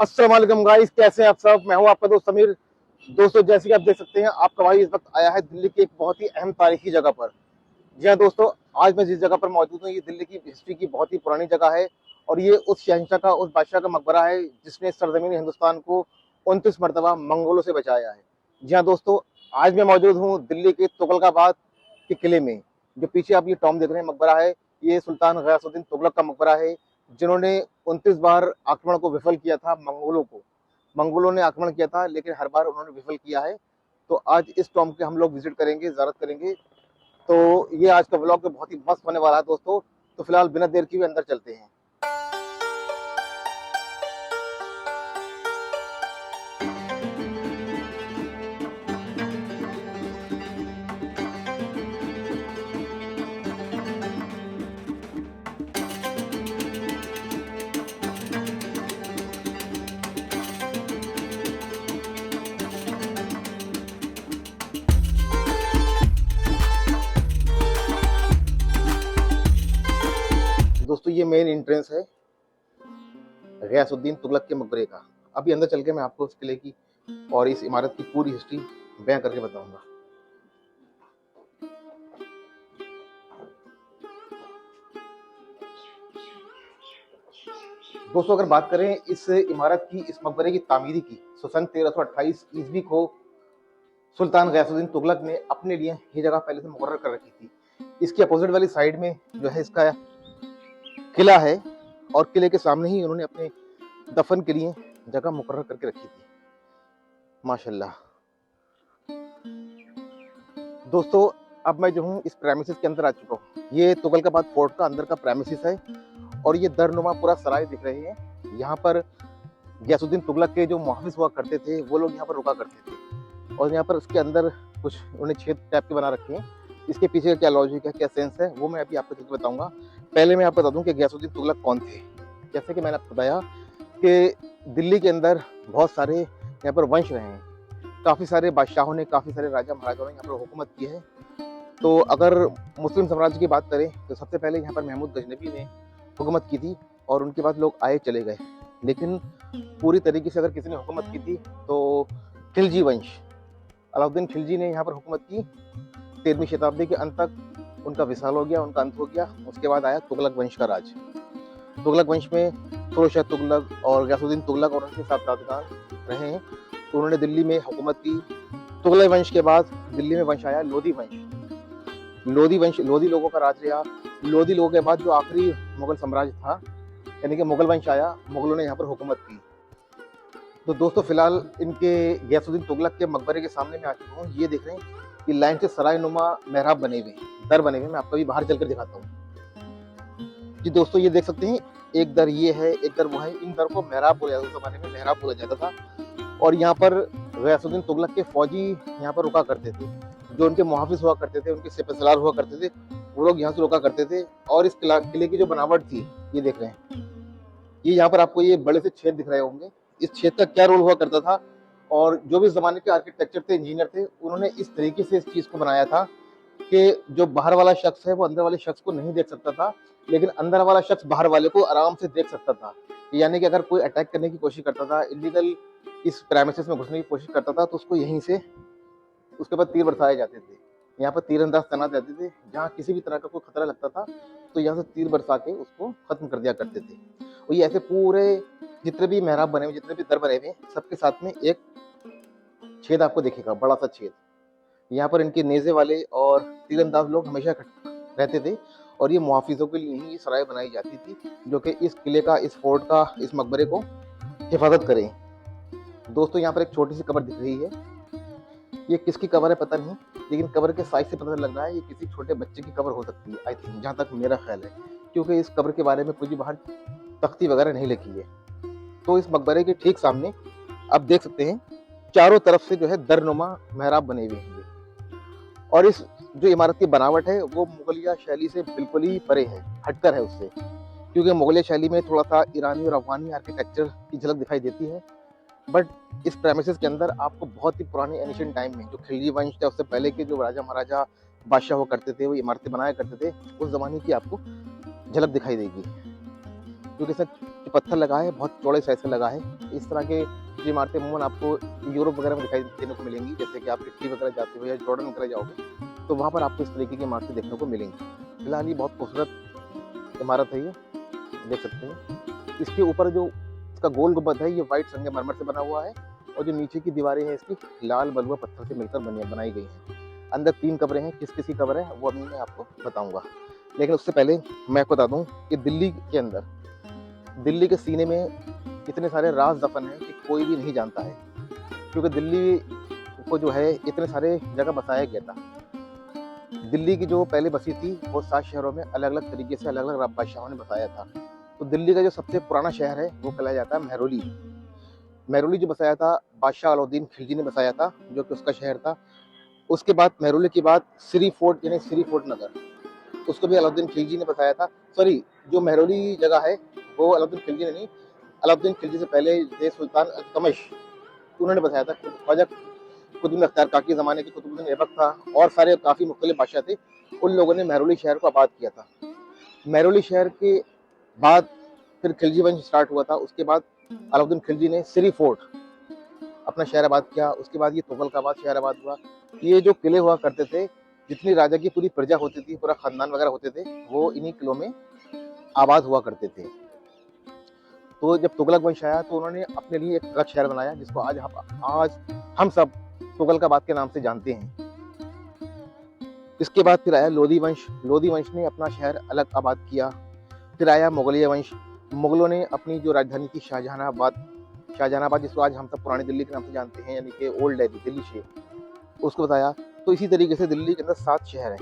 अस्सलाम वालेकुम गाइस, कैसे हैं आप सब। मैं हूं आपका दोस्त समीर। दोस्तों, जैसे कि आप देख सकते हैं, आपका भाई इस वक्त आया है दिल्ली की एक बहुत ही अहम तारीखी जगह पर। जी हाँ दोस्तों, आज मैं जिस जगह पर मौजूद हूँ, ये दिल्ली की हिस्ट्री की बहुत ही पुरानी जगह है। और ये उस शहंशाह का, उस बादशाह का मकबरा है जिसने सरजमीन हिंदुस्तान को 29 मरतबा मंगोलों से बचाया है। जी हाँ दोस्तों, आज मैं मौजूद हूँ दिल्ली के तुगलकाबाद के किले में। जो पीछे आप ये टॉम देख रहे हैं, मकबरा है, ये सुल्तान गयासुद्दीन तुगलक का मकबरा है, जिन्होंने 29 बार आक्रमण को विफल किया था। मंगोलों ने आक्रमण किया था, लेकिन हर बार उन्होंने विफल किया है। तो आज इस टॉम के हम लोग विजिट करेंगे, ज़ियारत करेंगे। तो ये आज का व्लॉग बहुत ही मस्त होने वाला है दोस्तों। तो फिलहाल बिना देर किए अंदर चलते हैं। दोस्तों, ये मेन एंट्रेंस है गयासुद्दीन तुगलक के मकबरे का। अभी अंदर चल के मैं आपको उस किले की और इस इमारत की पूरी हिस्ट्री बयां करके बताऊंगा। दोस्तों, अगर बात करें इस इमारत की, इस मकबरे की तामीरी की, तो सन 1328 ईस्वी को सुल्तान गयासुद्दीन तुगलक ने अपने लिए ये जगह पहले से मुकर्रर कर रखी थी। इसकी अपोजिट वाली साइड में जो है इसका किला है, और किले के सामने ही उन्होंने अपने दफन के लिए जगह मुकर्रर करके रखी थी। माशाल्लाह। दोस्तों, अब मैं जो हूँ इस प्रेमिसेस के अंदर आ चुका हूँ। ये तुगलकाबाद फोर्ट का अंदर का प्रेमिसेस है, और ये दरनुमा पूरा सराय दिख रहे हैं। यहाँ पर गयासुद्दीन तुगलक के जो मुहाफिज हुआ करते थे, वो लोग यहाँ पर रुका करते थे। और यहाँ पर उसके अंदर कुछ उन्होंने छेद टाइप के बना रखे हैं। इसके पीछे का क्या लॉजिक है, क्या सेंस है, वो मैं अभी आपको चल बताऊंगा। पहले मैं आपको बता दूं कि गयासुद्दीन तुगलक कौन थे। जैसे कि मैंने आपको बताया कि दिल्ली के अंदर बहुत सारे यहाँ पर वंश रहे हैं। काफ़ी सारे बादशाहों ने, काफ़ी सारे राजा महाराजाओं ने यहाँ पर हुकूमत की है। तो अगर मुस्लिम साम्राज्य की बात करें तो सबसे पहले यहाँ पर महमूद गजनबी ने हुकूमत की थी, और उनके बाद लोग आए चले गए। लेकिन पूरी तरीके से अगर किसी ने हुकूमत की थी तो खिलजी वंश, अलाउद्दीन खिलजी ने यहाँ पर हुकूमत की। 13वीं शताब्दी के अंत तक उनका विशाल हो गया, उनका अंत हो गया। उसके बाद आया तुगलक वंश का राज। तुगलक वंश में फिरोजशाह तुगलक और गयासुद्दीन तुगलक और उनके साथगान रहे हैं। तो उन्होंने दिल्ली में हुकूमत की। तुगलक वंश के बाद दिल्ली में वंश आया लोधी वंश। लोधी लोगों का राज रहा। लोधी लोगों के बाद जो आखिरी मुगल साम्राज्य था, यानी कि मुगल वंश आया, मुगलों ने यहाँ पर हुकूमत की। तो दोस्तों, फिलहाल इनके गयासुद्दीन तुगलक के मकबरे के सामने मैं आ चुका हूँ। ये देख रहे हैं कि लाइन से सराय नुमा मेहराब बने हुए, दर बने हुए। मैं आपको भी बाहर चलकर दिखाता हूँ। जी दोस्तों, ये देख सकते हैं, एक दर ये है, एक दर वो है। इन दर को मेहराब बोला जाता था, उस जमाने में मेहराब बोला जाता था। और यहाँ पर गयासुद्दीन तुगलक के फौजी यहाँ पर रुका करते थे। जो उनके मुहाफिज हुआ करते थे, उनके सिपहसालार हुआ करते थे, वो लोग यहाँ से रुका करते थे। और इस किले की जो बनावट थी, ये देख रहे हैं, ये यहाँ पर आपको ये बड़े से छेद दिख रहे होंगे। इस छेद का क्या रोल हुआ करता था, और जो भी इस जमाने के आर्किटेक्चर थे, इंजीनियर थे, उन्होंने इस तरीके से इस चीज को बनाया था कि जो बाहर वाला शख्स है वो अंदर वाले शख्स को नहीं देख सकता था, लेकिन अंदर वाला शख्स बाहर वाले को आराम से देख सकता था। यानी कि अगर कोई अटैक करने की कोशिश करता था, इलीगल इस प्रेमिसेस में घुसने की कोशिश करता था, तो उसको यहीं से उसके बाद तीर बरसाए जाते थे। यहाँ पर तीरंदाज तैनात रहते थे। जहाँ किसी भी तरह का कोई खतरा लगता था तो यहाँ से तीर बरसा के उसको खत्म कर दिया करते थे। और ये ऐसे पूरे जितने भी मेहराब बने हुए, जितने भी दर बने हुए, सबके साथ में एक छेद आपको दिखेगा, बड़ा सा छेद। यहाँ पर इनके नेज़े वाले और तीरंदाज लोग हमेशा रहते थे, और ये मुहाफिजों के लिए ही सराय बनाई जाती थी, जो कि इस किले का, इस फोर्ट का, इस मकबरे को हिफाजत करें। दोस्तों, यहाँ पर एक छोटी सी कब्र दिख रही है। ये किसकी कब्र है पता नहीं, लेकिन कब्र के साइज से पता लग रहा है ये किसी छोटे बच्चे की कब्र हो सकती है, आई थिंक, जहाँ तक मेरा ख्याल है, क्योंकि इस कब्र के बारे में कुछ भी बाहर तख्ती वगैरह नहीं लिखी है। तो इस मकबरे के ठीक सामने आप देख सकते हैं, चारों तरफ से जो है दरनुमा मेहराब बने हुए हैं। और इस जो इमारत की बनावट है वो मुगलिया शैली से बिल्कुल ही परे है, हटकर है उससे, क्योंकि मुगलिया शैली में थोड़ा सा ईरानी और अफगानी आर्किटेक्चर की झलक दिखाई देती है। बट इस प्रेमिसेस के अंदर आपको बहुत ही पुरानी एंशिएंट टाइम में, जो खिलजी वंश थे, उससे पहले के जो राजा महाराजा बादशाह हुआ करते थे, वो इमारतें बनाया करते थे, उस जमाने की आपको झलक दिखाई देगी। क्योंकि इसमें जो पत्थर लगा है बहुत चौड़े साइज का लगा है। इस तरह के जो इमारतें अमूमन आपको यूरोप वगैरह में दिखाई देने को मिलेंगी, जैसे कि आप इटली वगैरह जाते हो या जॉर्डन वगैरह जाओगे तो वहाँ पर आपको इस तरीके की इमारतें देखने को मिलेंगी। फिलहाल ये बहुत खूबसूरत इमारत है, ये देख सकते हैं। इसके ऊपर जो इसका गोल गुंबद है ये वाइट संगमरमर से बना हुआ है और जो नीचे की दीवारें हैं इसकी लाल बलुआ पत्थर से मिलकर बनाई गई हैं। अंदर 3 कमरे हैं, किस की कब्र है वो अभी मैं आपको बताऊंगा। लेकिन उससे पहले मैं आपको बता दूं कि दिल्ली के अंदर, दिल्ली के सीने में इतने सारे राज दफन हैं कि कोई भी नहीं जानता है, क्योंकि दिल्ली को जो है इतने सारे जगह बसाया गया था। दिल्ली की जो पहले बसी थी वो 7 शहरों में अलग अलग तरीके से अलग अलग बादशाहों ने बसाया था। तो दिल्ली का जो सबसे पुराना शहर है वो कहलाया जाता है मेहरौली। मेहरौली जो बसाया था बादशाह अलाउद्दीन खिलजी ने बसाया था, जो कि उसका शहर था। उसके बाद मेहरौली के बाद श्री फोर्ट यानी श्री फोर्ट नगर, उसको भी अलाउद्दीन खिलजी ने बसाया था। सॉरी, जो मेहरौली जगह है वो अलाउद्दीन खिलजी ने नहीं, अलाउद्दीन खिलजी से पहले थे सुल्तान अल्तमश, उन्होंने बसाया था। ख्वाजा कुतुब अख्तियार काकी के ज़माने के कुतुबुद्दीन ऐबक था और सारे काफ़ी मुख्तलिफ बादशाह थे, उन लोगों ने मेहरौली शहर को आबाद किया था। मेहरौली शहर के बाद फिर खिलजी वंश स्टार्ट हुआ था। उसके बाद अलाउद्दीन खिलजी ने श्री फोर्ट अपना शहर आबाद किया। उसके बाद ये तुगलकाबाद शहर आबाद हुआ। ये जो किले हुआ करते थे, जितनी राजा की पूरी प्रजा होती थी, पूरा खानदान वगैरह होते थे, वो इन्हीं किलों में आबाद हुआ करते थे। तो जब तुगलक वंश आया तो उन्होंने अपने लिए एक अलग शहर बनाया, जिसको आज हम सब तुगलकाबाद के नाम से जानते हैं। इसके बाद फिर आया लोधी वंश। लोधी वंश ने अपना शहर अलग आबाद किया। फिर आया मुगलिया वंश। मुगलों ने अपनी जो राजधानी थी शाहजहानाबाद, जिसको आज हम सब पुरानी दिल्ली के नाम से जानते हैं, यानी कि ओल्ड दिल्ली शहर, उसको बताया। तो इसी तरीके से दिल्ली के अंदर 7 शहर हैं।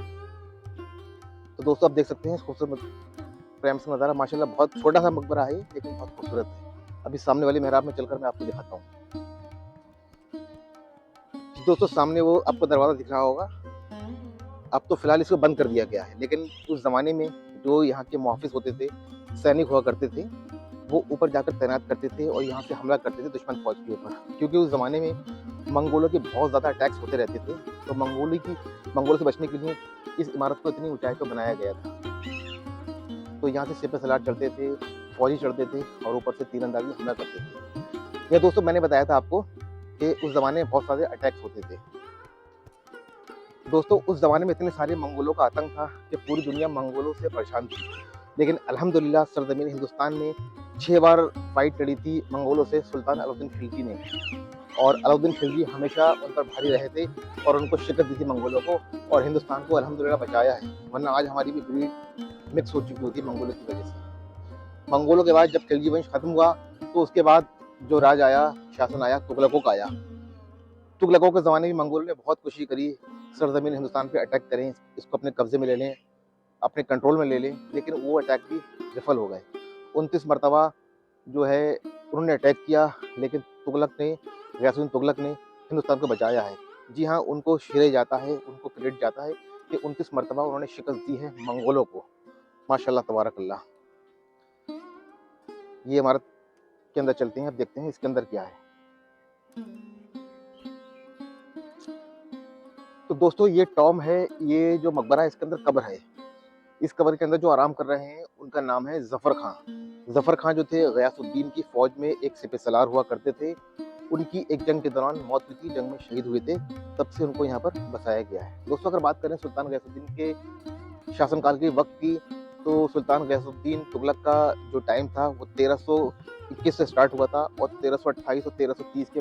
तो दोस्तों आप देख सकते हैं खूबसूरत प्रेम से नज़ारा, माशाल्लाह बहुत छोटा सा मकबरा है लेकिन बहुत खूबसूरत है। अभी सामने वाली मेहराब में चलकर मैं आपको दिखाता हूँ। दोस्तों सामने वो आपको दरवाज़ा दिख रहा होगा। अब तो फिलहाल इसको बंद कर दिया गया है, लेकिन उस ज़माने में जो यहाँ के मुहाफिज होते थे, सैनिक हुआ करते थे, वो ऊपर जाकर तैनात करते थे और यहाँ से हमला करते थे दुश्मन फौज के ऊपर। क्योंकि उस ज़माने में मंगोलों के बहुत ज़्यादा अटैक्स होते रहते थे, तो मंगोलों से बचने के लिए इस इमारत को इतनी ऊंचाई पर बनाया गया था। तो यहाँ से सिपह सलार चढ़ते थे, फौजी चढ़ते थे और ऊपर से तीरंदाजी हमला करते थे। यह दोस्तों मैंने बताया था आपको कि उस ज़माने में बहुत सारे अटैक्स होते थे। दोस्तों उस ज़माने में इतने सारे मंगोलों का आतंक था कि पूरी दुनिया मंगोलों से परेशान थी। लेकिन अल्हम्दुलिल्लाह सरजमीन हिंदुस्तान में 6 बार फाइट लड़ी थी मंगोलों से सुल्तान अलाउद्दीन खिलजी ने, और अलाउद्दीन खिलजी हमेशा उन पर भारी रहे थे और उनको शिकस्त दी थी मंगोलों को, और हिंदुस्तान को अल्हम्दुलिल्लाह बचाया है। वरना आज हमारी भी ब्रीड मिक्स हो चुकी होती मंगोलों की वजह से। मंगोलों के बाद जब खिलजी वंश खत्म हुआ तो उसके बाद जो राज आया, शासन आया, तुगलकों का आया। तुगलकों के ज़माने में मंगोलों ने बहुत कोशिश करी सरजमीन हिंदुस्तान पे अटैक करें, इसको अपने कब्जे में ले लें, अपने कंट्रोल में ले लें, लेकिन वो अटैक भी विफल हो गए। 29 मरतबा जो है उन्होंने अटैक किया, लेकिन गयासुद्दीन तुगलक ने हिंदुस्तान को बचाया है। जी हाँ, उनको श्रेय जाता है, उनको क्रेडिट जाता है कि 29 मरतबा उन्होंने शिकस्त दी है मंगोलों को। माशाल्लाह तबारकल्लाह। ये इमारत के अंदर चलते हैं, अब देखते हैं इसके अंदर क्या है। तो दोस्तों ये टॉम है, ये जो मकबरा है इसके अंदर कब्र है। इस कब्र के अंदर जो आराम कर रहे हैं उनका नाम है जफर खां। जफर खां जो थे गयासुद्दीन की फौज में एक सिपह सलार हुआ करते थे। उनकी एक जंग के दौरान मौत हुई थी, जंग में शहीद हुए थे, तब से उनको यहाँ पर बसाया गया है। दोस्तों अगर बात करें सुल्तान गयासुद्दीन के शासनकाल के वक्त की, तो सुल्तान गयासुद्दीन तुगलक का जो टाइम था वो 1321 से स्टार्ट हुआ था और 1328 और 1330 के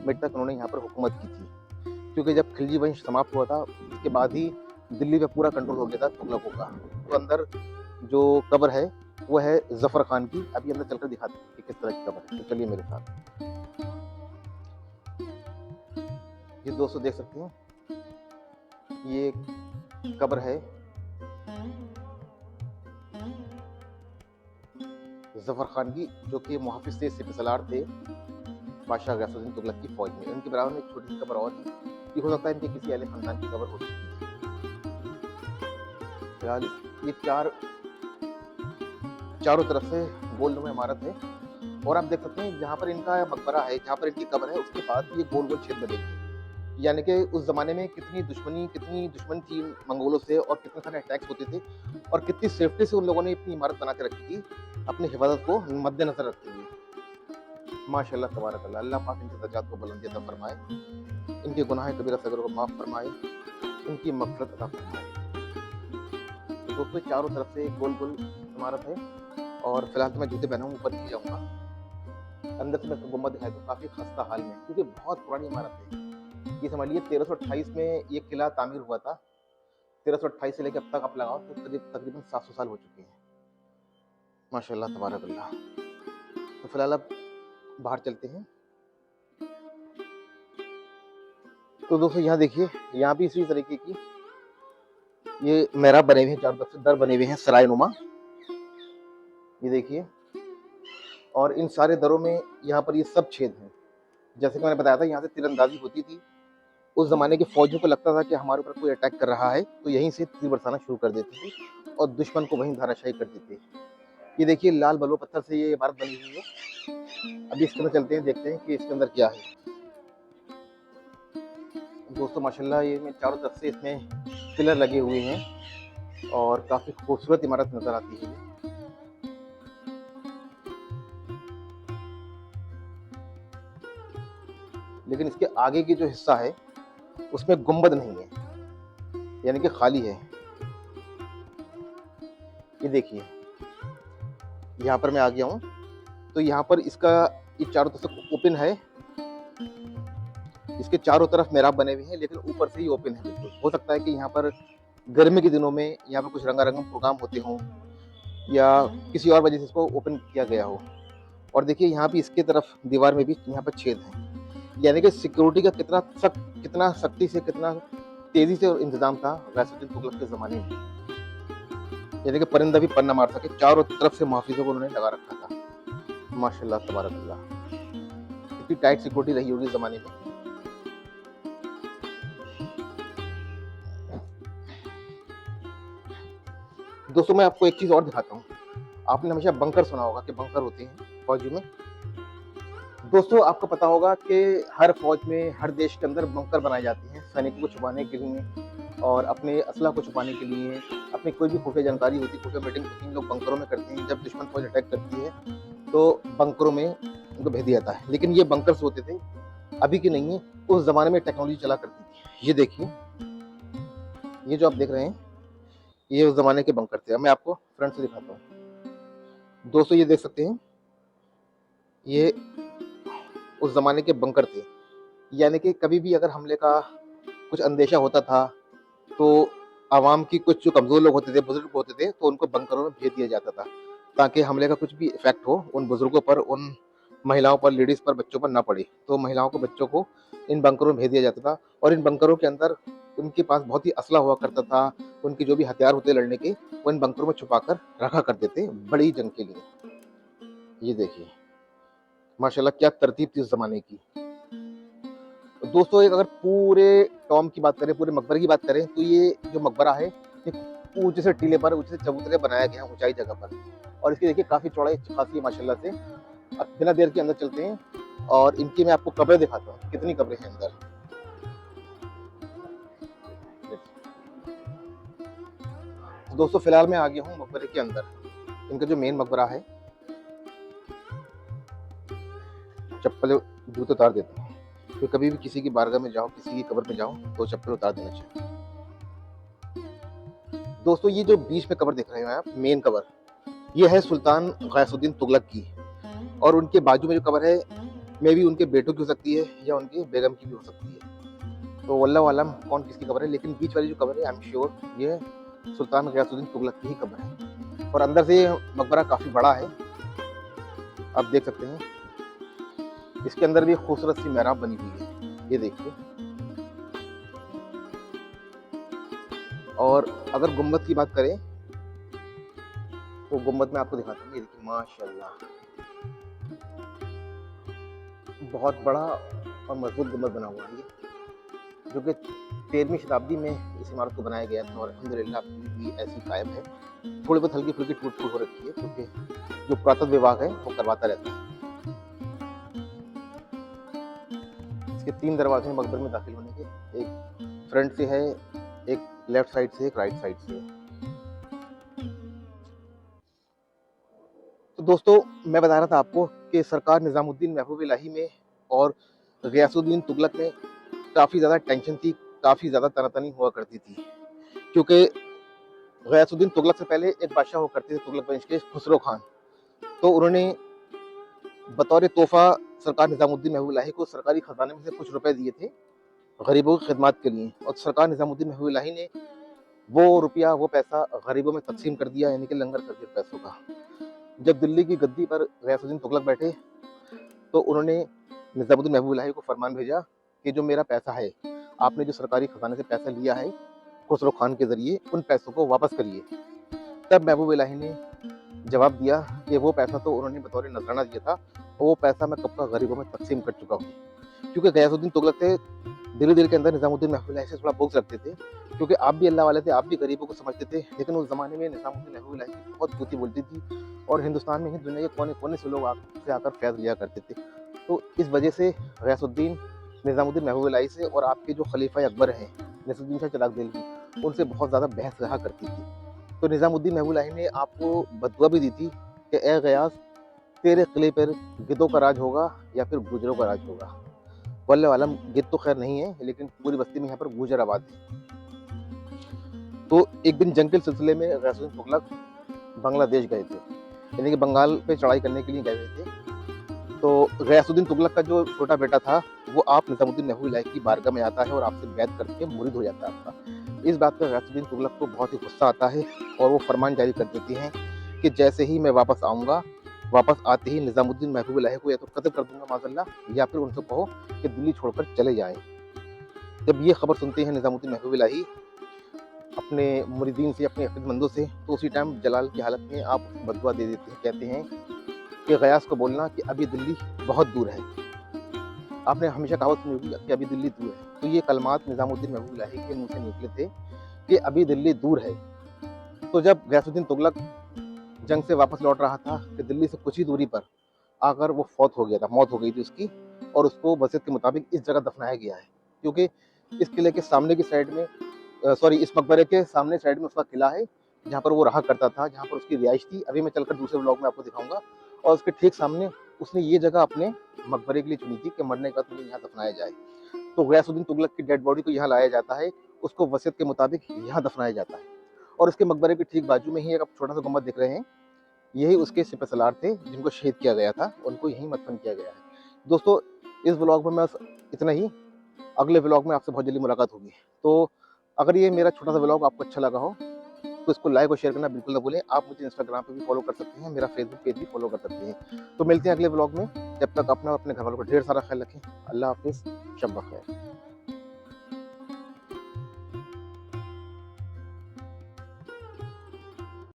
मिड तक उन्होंने यहाँ पर हुकूमत की थी। क्योंकि जब खिलजी वंश समाप्त हुआ था उसके बाद ही दिल्ली पे पूरा कंट्रोल हो गया था तुगलकों का। तो अंदर जो कब्र है वो है जफर खान की। अभी अंदर चलकर दिखाते हैं कि किस तरह की कब्र है, तो चलिए मेरे साथ। ये दोस्तों देख सकते हैं, ये कब्र है जफर खान की, जो कि मुहाफिज थे, सिपह सलार थे बादशाह गयासुद्दीन तुगलक की फौज में। इनके बराबर में एक छोटी सी कब्र और है, ये हो सकता है इनके किसी अहले खानदान की कब्र हो सकती है। फिलहाल ये चारों तरफ से गोलनुमा इमारत है, और आप देख सकते हैं जहाँ पर इनका मकबरा है, जहाँ पर इनकी कब्र है, उसके बाद ये गोल गोल छेद बने हैं। यानी कि उस जमाने में कितनी दुश्मन थी मंगोलों से, और कितने सारे अटैक्स होते थे, और कितनी सेफ्टी से उन लोगों ने अपनी इमारत बना के रखी थी अपनी हिफाजत को मद्देनजर रखते हुए। माशाल्लाह तबारक अल्लाह। अल्लाह पाक इनके दर्जात को बुलंदी अता फरमाए, इनके गुनाह कबीरा सगर को माफ फरमाए, इनकी मग़फ़िरत अता फरमाए। तो दोस्तों चारों तरफ से गोल गोल इमारत है, और फिलहाल तो मैं जूते पहना हूँ, ऊपर नहीं जाऊँगा। अंदर से मैं गुम्बद दिखाई दूँ, काफ़ी खस्ता हाल में, क्योंकि बहुत पुरानी इमारत है। ये समझिए 1328 में ये किला तामीर हुआ था। 1328 से लेकर अब तक आप लगाओ तो तकरीबन 700 साल हो चुके हैं। माशाल्लाह तबारक अल्लाह। तो फिलहाल अब बाहर चलते हैं। तो दोस्तों यहाँ देखिए, यहाँ भी इसी तरीके की ये मेहराब बने हुए हैं, चारों तरफ से दर बने हुए हैं सराय नुमा, ये देखिए। और इन सारे दरों में यहाँ पर ये सब छेद हैं। जैसे कि मैंने बताया था, यहाँ से तीरंदाजी होती थी। उस जमाने के फौजियों को लगता था कि हमारे ऊपर कोई अटैक कर रहा है, तो यहीं से तीर बरसाना शुरू कर देते थे और दुश्मन को वहीं धराशायी कर देते। ये देखिए लाल बलुआ पत्थर से ये इमारत बनी हुई है। अभी इसके अंदर चलते हैं, देखते हैं कि इसके अंदर क्या है। दोस्तों माशाल्लाह ये में चारों तरफ से इसमें पिलर लगे हुए हैं और काफी खूबसूरत इमारत नजर आती है। लेकिन इसके आगे की जो हिस्सा है उसमें गुंबद नहीं है, यानी कि खाली है। ये देखिए यहाँ पर मैं आ गया हूँ, तो यहाँ पर इसका ये चारों तरफ से ओपन है। इसके चारों तरफ मेहराब बने हुए हैं, लेकिन ऊपर से ही ओपन है बिल्कुल। हो सकता है कि यहाँ पर गर्मी के दिनों में यहाँ पर कुछ रंगारंग प्रोग्राम होते हों, या किसी और वजह से इसको ओपन किया गया हो। और देखिए यहाँ भी इसके तरफ दीवार में भी यहाँ पर छेद है, यानी कि सिक्योरिटी का कितना सख्ती से, कितना तेजी से इंतजाम था गयासुद्दीन तुगलक के ज़माने में। यानी कि परिंदा भी पर न मार सके, चारों तरफ से मुहाफिजों को उन्होंने लगा रखा था। माशाल्लाह तबारक अल्लाह, इतनी टाइट सिक्योरिटी रही होगी ज़माने में। दोस्तों मैं आपको एक चीज़ और दिखाता हूँ। आपने हमेशा बंकर सुना होगा कि बंकर होते हैं फौजी में। दोस्तों आपको पता होगा कि हर फौज में, हर देश के अंदर बंकर बनाए जाते हैं सैनिकों को छुपाने के लिए, और अपने असला को छुपाने के लिए, अपनी कोई भी खुफिया जानकारी होती है, खुफिया मीटिंग होती है, लोग बंकरों में करते हैं। जब दुश्मन फौज अटैक करती है तो बंकरों में उनको भेज दिया जाता है। लेकिन ये बंकर्स होते थे, अभी की नहीं है, उस जमाने में टेक्नोलॉजी चला करती थी। ये देखिए, ये जो आप देख रहे हैं ये उस जमाने के बंकर थे। अब मैं आपको फ्रंट से दिखाता हूँ। दोस्तों ये देख सकते हैं, ये उस जमाने के बंकर थे। यानी कि कभी भी अगर हमले का कुछ अंदेशा होता था तो आवाम की कुछ जो कमजोर लोग होते थे, बुजुर्ग होते थे, तो उनको बंकरों में भेज दिया जाता था, ताकि हमले का कुछ भी इफेक्ट हो उन बुजुर्गों पर, उन महिलाओं पर, लेडीज पर, बच्चों पर ना पड़े। तो महिलाओं को, बच्चों को इन बंकरों में भेज दिया जाता था। और इन बंकरों के अंदर उनके पास बहुत ही असला हुआ करता था, उनके जो भी हथियार होते लड़ने के, वो इन बंकरों में छुपा कर रखा करते थे बड़ी जंग के लिए। ये देखिए माशाल्लाह क्या तरतीब थी उस जमाने की। दोस्तों एक अगर पूरे टॉम की बात करें, पूरे मकबरे की बात करें, तो ये जो मकबरा है ये ऊंचे से टीले पर, ऊंचे से चबूतरे बनाया गया ऊंचाई जगह पर, और इसकी देखिए काफी चौड़ाई खासी है माशाल्लाह से। अब बिना देर के अंदर चलते हैं और इनकी मैं आपको कब्रें दिखाता हूँ, कितनी कब्रें हैं अंदर। दोस्तों फिलहाल मैं आ गया हूँ मकबरे के अंदर। इनका जो मेन मकबरा है, चप्पल जूते उतार देता हूँ, तो कभी भी किसी की बारगाह में जाओ, किसी की कब्र में जाओ, तो चप्पल उतार देना चाहिए। दोस्तों ये जो बीच में कब्र देख रहे हैं आप, मेन कब्र, ये है सुल्तान गयासुद्दीन तुगलक की। और उनके बाजू में जो कब्र है, मे भी उनके बेटों की हो सकती है या उनके बेगम की भी हो सकती है, तो वल्लाहु आलम कौन किसकी कब्र है। लेकिन बीच वाली जो कब्र है, आई एम श्योर ये सुल्तान गयासुद्दीन तुगलक की ही कब्र है। और अंदर से मकबरा काफी बड़ा है, आप देख सकते हैं। इसके अंदर भी खूबसूरत सी मेहराब बनी हुई है, ये देखिए। और अगर गुम्बद की बात करें तो गुम्बद में आपको दिखाता हूँ, ये देखिए माशाल्लाह बहुत बड़ा और मजबूत गुम्बद बना हुआ है, जो कि 13वीं शताब्दी में इस इमारत को बनाया गया था, और अल्हम्दुलिल्लाह अभी ऐसी कायम है। थोड़ी बहुत हल्की फुल्की टूट फूट हो रखी है, क्योंकि जो पुरातत्व विभाग है वो करवाता रहता है। इसके 3 दरवाजे हैं मकबरे में दाखिल होने के, एक फ्रंट से है, एक लेफ्ट साइड से, एक राइट साइड से। तो दोस्तों मैं बता रहा था आपको कि सरकार निजामुद्दीन महबूब इलाही में और गयासुद्दीन तुगलक में काफ़ी ज़्यादा टेंशन थी, काफ़ी ज़्यादा तनातनी हुआ करती थी, क्योंकि गयासुद्दीन तुगलक से पहले एक बादशाह हुआ करते थे तुगलक वंश के, खुसरो खान। तो उन्होंने बतौर तोहफा सरकार निजामुद्दीन महबूब इलाही को सरकारी खजाने में से कुछ रुपए दिए थे गरीबों की खिदमत के लिए, और सरकार निजामुद्दीन महबूब इलाही ने वो रुपया, वो पैसा गरीबों में तकसीम कर दिया, यानी कि लंगर कर दिया पैसों का। जब दिल्ली की गद्दी पर गयासुद्दीन तुगलक बैठे तो उन्होंने निजामुद्दीन महबूब इलाही को फरमान भेजा कि जो मेरा पैसा है, आपने जो सरकारी खजाने से पैसा लिया है खुसरो खान के जरिए, उन पैसों को वापस करिए। तब महबूब इलाही ने जवाब दिया कि वो पैसा तो उन्होंने बतौर नजराना दिया था, और वो पैसा मैं कब का गरीबों में तकसीम कर चुका हूँ। क्योंकि गयासुद्दीन तुगलक थे दिल के अंदर निजामुद्दीन महबूब इलाही से थोड़ा बुग़्ज़ रखते थे, क्योंकि आप भी अल्लाह वाले थे, आप भी गरीबों को समझते थे। लेकिन उस ज़माने में निजामुद्दीन महबूब इलाही की बहुत बुद्धि बोलती थी, और हिंदुस्तान में ही दुनिया के कोने कोने से लोग आपसे आकर फैज़ लिया करते थे। तो इस वजह से गयासुद्दीन निजामुद्दीन महबूब इलाही से और आपके जो खलीफा अकबर हैं नसीरुद्दीन शाह चिराग दिल्ली, उनसे बहुत ज़्यादा बहस रहा करती थी। तो निजामुद्दीन महबूब इलाही ने आपको बददुआ भी दी थी कि ए गयास, तेरे किले पर गिद्धों का राज होगा या फिर गुजरों का राज होगा। वल्लाह आलम, गिद्ध तो खैर नहीं है, लेकिन पूरी बस्ती में यहाँ पर गुजर आबाद है। तो एक दिन जंग के सिलसिले में गयासुद्दीन तुगलक बांग्लादेश गए थे, यानी कि बंगाल पे चढ़ाई करने के लिए गए हुए थे। तो गयासुद्दीन तुगलक का जो छोटा बेटा था वो आप निजामुद्दीन महबूब इलाही की बारगाह में आता है और आपसे बैत करके मुरीद हो जाता है आपका। इस बात पर गयासुद्दीन तुगलक को बहुत ही गुस्सा आता है और वो फरमान जारी कर देते हैं कि जैसे ही मैं वापस आऊँगा, वापस आते ही निजामुद्दीन महबूब इलाही को या तो कत्ल कर दूंगा माज़अल्लाह, या फिर उनसे कहो कि दिल्ली छोड़कर चले जाएं। जब ये खबर सुनते हैं निजामुद्दीन महबूब इलाही अपने मुरीदीन से, अपने अकीदतमंदों से, तो उसी टाइम जलाल की हालत में आप बददुआ दे देते हैं, कहते हैं कि गयास को बोलना कि अभी दिल्ली बहुत दूर है। आपने हमेशा कहावत सुनी होगी कि अभी दिल्ली दूर है। तो ये कलमात निजामुद्दीन महबूब इलाही के मुंह से निकले थे कि अभी दिल्ली दूर है। तो जब गयासुद्दीन तुगलक जंग से वापस लौट रहा था कि दिल्ली से कुछ ही दूरी पर आकर वो फौत हो गया था, मौत हो गई थी उसकी, और उसको वसीयत के मुताबिक इस जगह दफनाया गया है। क्योंकि इस किले के सामने की साइड में, इस मकबरे के सामने साइड में उसका किला है, जहाँ पर वो रहा करता था, जहाँ पर उसकी रिहाइश थी। अभी मैं चलकर दूसरे ब्लॉग में आपको दिखाऊंगा। और उसके ठीक सामने उसने ये जगह अपने मकबरे के लिए चुनी थी कि मरने का तुझे यहाँ दफनाया जाए। तो गयासुद्दीन तुगलक की डेड बॉडी को यहाँ लाया जाता है, उसको वसीयत के मुताबिक यहाँ दफनाया जाता है। और उसके मकबरे के ठीक बाजू में ही एक छोटा सा गुंबद दिख रहे हैं, यही उसके सिपहसालार थे जिनको शहीद किया गया था, उनको यहीं मदफन किया गया है। दोस्तों इस व्लॉग में बस इतना ही, अगले व्लॉग में आपसे बहुत जल्दी मुलाकात होगी। तो अगर ये मेरा छोटा सा व्लॉग आपको अच्छा लगा हो तो इसको लाइक और शेयर करना बिल्कुल ना भूलें। आप मुझे इंस्टाग्राम पे भी फॉलो कर सकते हैं, मेरा फेसबुक पेज भी फॉलो कर सकते हैं। तो मिलते हैं अगले व्लॉग में, जब तक अपना और अपने घर वालों का ढेर सारा ख्याल रखें। अल्लाह हाफिज़, शब बखैर।